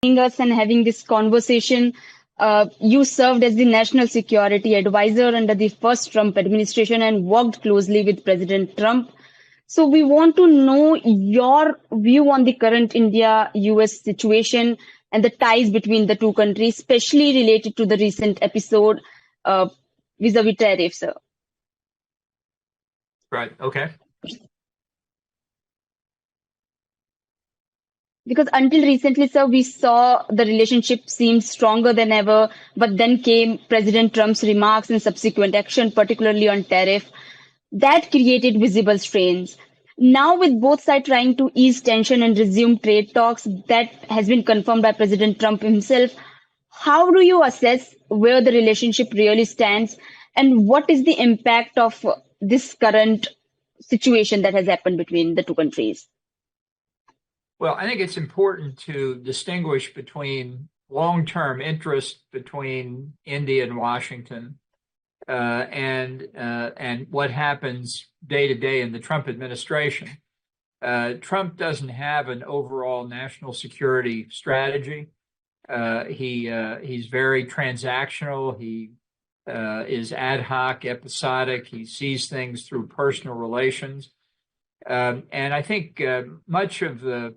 Us and having this conversation. You served as the national security advisor under the first Trump administration and worked closely with President Trump. So we want to know your view on the current India-US situation and the ties between the two countries, especially related to the recent episode uh, vis-a-vis tariffs. Right. Okay. Because until recently, sir, we saw the relationship seemed stronger than ever, but then came President Trump's remarks and subsequent action, particularly on tariff, that created visible strains. Now, with both sides trying to ease tension and resume trade talks, that has been confirmed by President Trump himself. How do you assess where the relationship really stands, and what is the impact of this current situation that has happened between the two countries? Well, I think it's important to distinguish between long-term interest between India and Washington and what happens day to day in the Trump administration. Trump doesn't have an overall national security strategy. He's very transactional. He is ad hoc, episodic. He sees things through personal relations. And I think much of the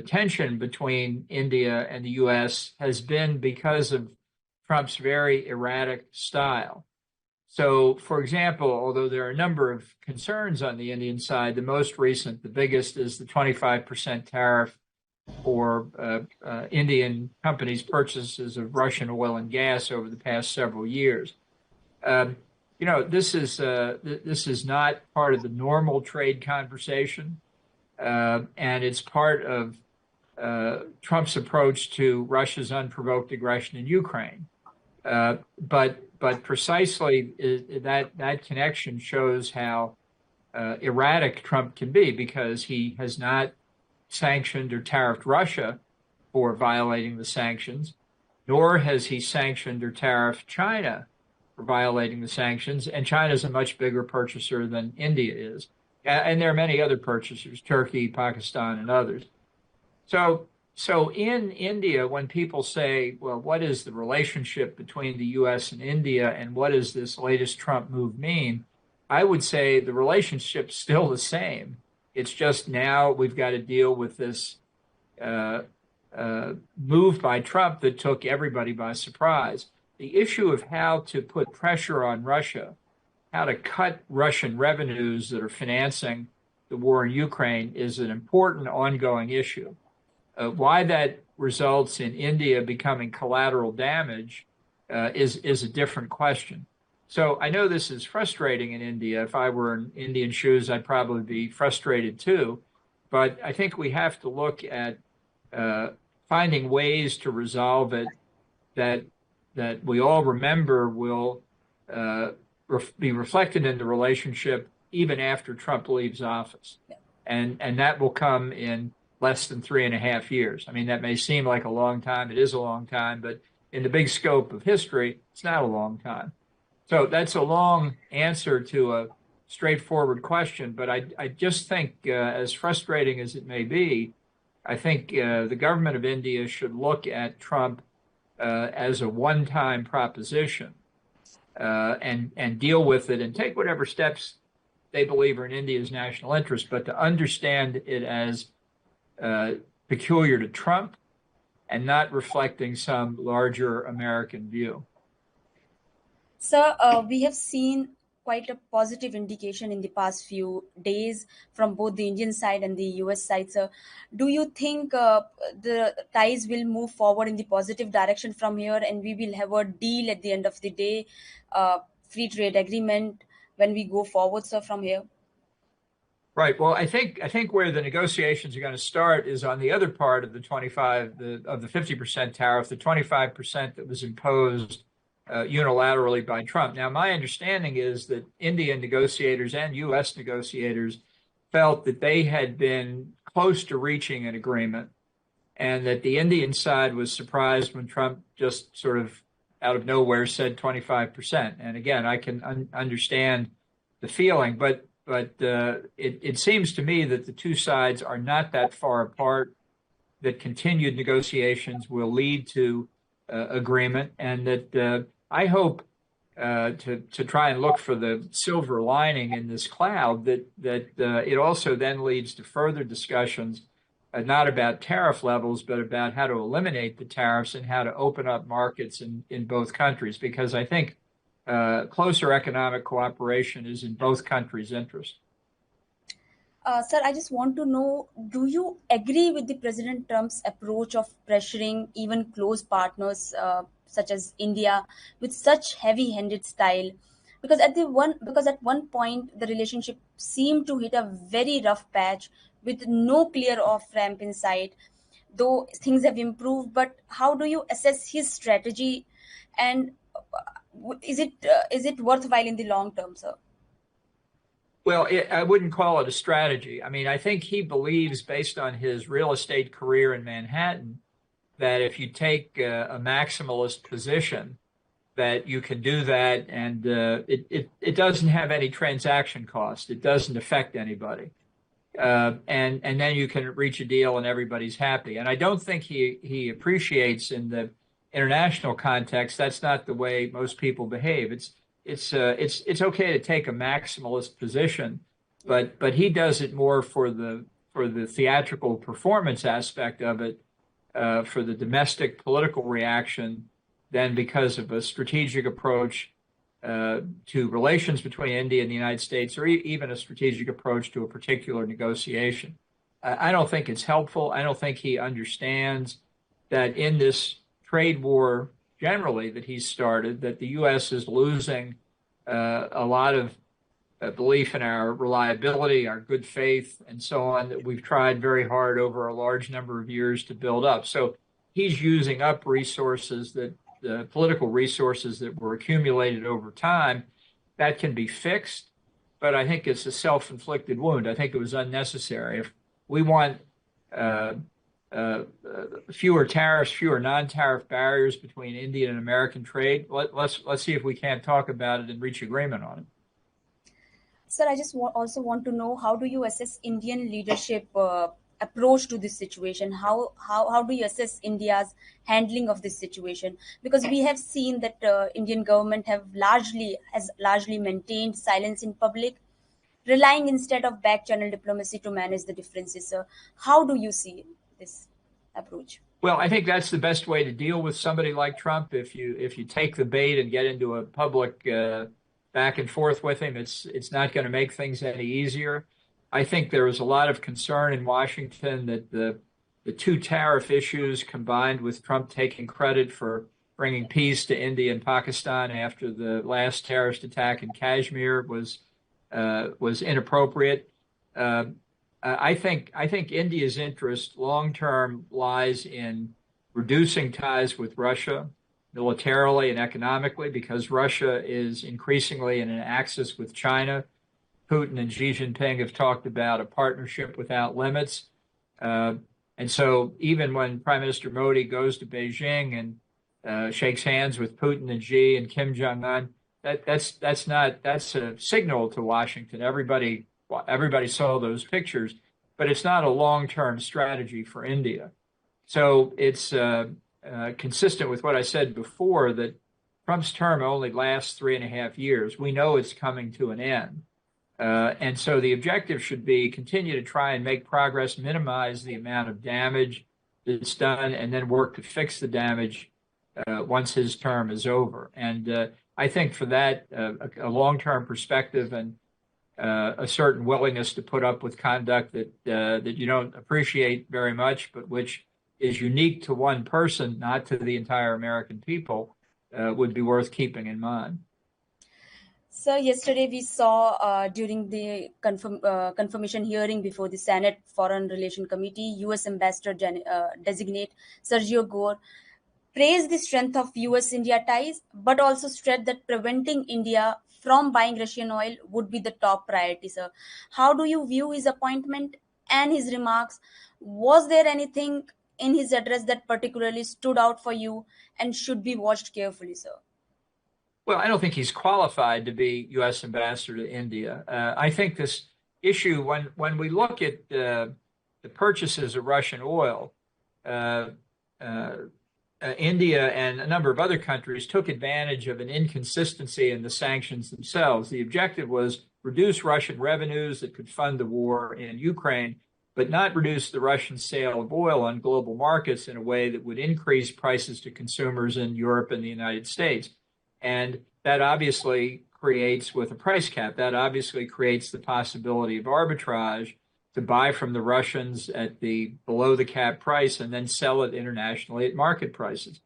tension between India and the U.S. has been because of Trump's very erratic style. So, for example, although there are a number of concerns on the Indian side, the most recent, the biggest, is the 25% tariff for Indian companies' purchases of Russian oil and gas over the past several years. This is not part of the normal trade conversation. And it's part of Trump's approach to Russia's unprovoked aggression in Ukraine. But precisely that connection shows how erratic Trump can be, because he has not sanctioned or tariffed Russia for violating the sanctions, nor has he sanctioned or tariffed China for violating the sanctions. And China is a much bigger purchaser than India is. And there are many other purchasers, Turkey, Pakistan, and others. So in India, when people say, well, what is the relationship between the U.S. and India, and what does this latest Trump move mean? I would say the relationship's still the same. It's just now we've got to deal with this move by Trump that took everybody by surprise. The issue of how to put pressure on Russia, how to cut Russian revenues that are financing the war in Ukraine, is an important ongoing issue. Why that results in India becoming collateral damage is a different question. So I know this is frustrating in India. If I were in Indian shoes, I'd probably be frustrated too. But I think we have to look at finding ways to resolve it that we all remember will be reflected in the relationship even after Trump leaves office. And that will come in less than 3.5 years. I mean, that may seem like a long time. It is a long time, but in the big scope of history, it's not a long time. So that's a long answer to a straightforward question. But I just think, as frustrating as it may be, I think the government of India should look at Trump as a one-time proposition and deal with it and take whatever steps they believe are in India's national interest, but to understand it as peculiar to Trump and not reflecting some larger American view. Sir, we have seen quite a positive indication in the past few days from both the Indian side and the US side. Sir, do you think the ties will move forward in the positive direction from here, and we will have a deal at the end of the day, free trade agreement when we go forward, sir, from here? Right. Well, I think where the negotiations are going to start is on the other part of the 50% tariff, the 25% that was imposed unilaterally by Trump. Now, my understanding is that Indian negotiators and U.S. negotiators felt that they had been close to reaching an agreement, and that the Indian side was surprised when Trump just sort of out of nowhere said 25%. And again, I can understand the feeling, but it seems to me that the two sides are not that far apart. that continued negotiations will lead to agreement, and that I hope to try and look for the silver lining in this cloud, that it also then leads to further discussions, not about tariff levels, but about how to eliminate the tariffs and how to open up markets in both countries, because I think closer economic cooperation is in both countries' interest. Sir, I just want to know, do you agree with the President Trump's approach of pressuring even close partners such as India with such heavy-handed style? Because at one point the relationship seemed to hit a very rough patch with no clear off ramp in sight. Though things have improved, but how do you assess his strategy, and is it worthwhile in the long term, sir? Well, I wouldn't call it a strategy. I mean, I think he believes, based on his real estate career in Manhattan, that if you take a maximalist position, that you can do that, and it doesn't have any transaction cost. It doesn't affect anybody, and then you can reach a deal and everybody's happy. And I don't think he appreciates, in the international context, that's not the way most people behave. It's okay to take a maximalist position, but he does it more for the theatrical performance aspect of it, for the domestic political reaction, than because of a strategic approach to relations between India and the United States, or even a strategic approach to a particular negotiation. I don't think it's helpful. I don't think he understands that in this trade war generally that he's started, that the U.S. is losing a lot of belief in our reliability, our good faith, and so on, that we've tried very hard over a large number of years to build up. So he's using up resources, that the political resources that were accumulated over time. That can be fixed, but I think it's a self-inflicted wound. I think it was unnecessary. If we want fewer tariffs, fewer non-tariff barriers between Indian and American trade, let's see if we can't talk about it and reach agreement on it. Sir, I just also want to know, how do you assess Indian leadership approach to this situation? How do you assess India's handling of this situation? Because we have seen that Indian government has largely maintained silence in public, relying instead of back channel diplomacy to manage the differences. Sir, how do you see this approach? Well, I think that's the best way to deal with somebody like Trump. If you take the bait and get into a public back and forth with him, it's not going to make things any easier. I think there is a lot of concern in Washington that the two tariff issues, combined with Trump taking credit for bringing peace to India and Pakistan after the last terrorist attack in Kashmir, was inappropriate. I think India's interest long term lies in reducing ties with Russia militarily and economically, because Russia is increasingly in an axis with China. Putin and Xi Jinping have talked about a partnership without limits. And so even when Prime Minister Modi goes to Beijing and shakes hands with Putin and Xi and Kim Jong-un, that's a signal to Washington. Everybody saw those pictures, but it's not a long-term strategy for India. So it's consistent with what I said before, that Trump's term only lasts 3.5 years. We know it's coming to an end. And so the objective should be continue to try and make progress, minimize the amount of damage that's done, and then work to fix the damage once his term is over. And I think for that, a long-term perspective and a certain willingness to put up with conduct that you don't appreciate very much, but which is unique to one person, not to the entire American people, would be worth keeping in mind. So yesterday we saw during the confirmation hearing before the Senate Foreign Relations Committee, U.S. Ambassador designate Sergio Gore praised the strength of U.S.-India ties, but also stressed that preventing India from buying Russian oil would be the top priority, sir. How do you view his appointment and his remarks? Was there anything in his address that particularly stood out for you and should be watched carefully, sir? Well, I don't think he's qualified to be U.S. ambassador to India. I think this issue, when we look at the purchases of Russian oil, uh, uh, India and a number of other countries took advantage of an inconsistency in the sanctions themselves. The objective was reduce Russian revenues that could fund the war in Ukraine, but not reduce the Russian sale of oil on global markets in a way that would increase prices to consumers in Europe and the United States. And that obviously creates, with a price cap, that obviously creates the possibility of arbitrage to buy from the Russians at the below the cap price and then sell it internationally at market prices.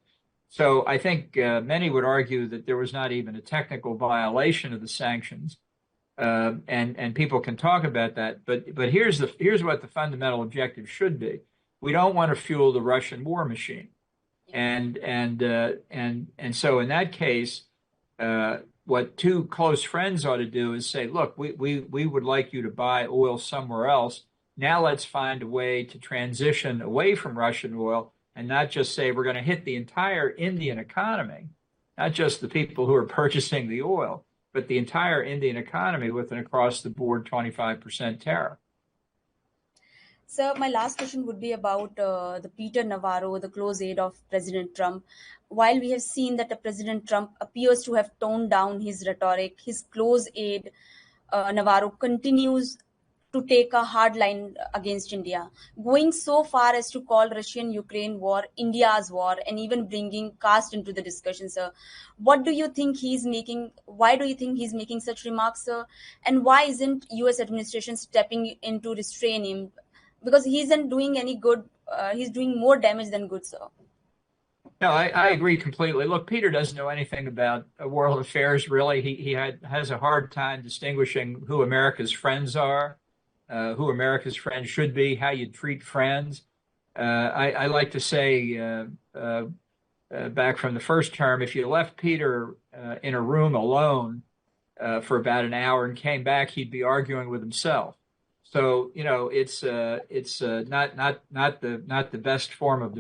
So I think many would argue that there was not even a technical violation of the sanctions, and people can talk about that. But here's what the fundamental objective should be: we don't want to fuel the Russian war machine, and so in that case, what two close friends ought to do is say, look, we would like you to buy oil somewhere else. Now let's find a way to transition away from Russian oil and not just say we're going to hit the entire Indian economy, not just the people who are purchasing the oil, but the entire Indian economy with an across-the-board 25% tariff. So my last question would be about the Peter Navarro, the close aide of President Trump. While we have seen that President Trump appears to have toned down his rhetoric, his close aide Navarro continues to take a hard line against India, going so far as to call Russian-Ukraine war India's war, and even bringing caste into the discussion, sir. What do you think he's making? Why do you think he's making such remarks, sir? And why isn't U.S. administration stepping in to restrain him? Because he isn't doing any good. He's doing more damage than good, sir. No, I agree completely. Look, Peter doesn't know anything about world affairs, really. He has a hard time distinguishing who America's friends are, who America's friends should be, how you treat friends. I like to say back from the first term, if you left Peter in a room alone for about an hour and came back, he'd be arguing with himself. So, you know, it's not the best form of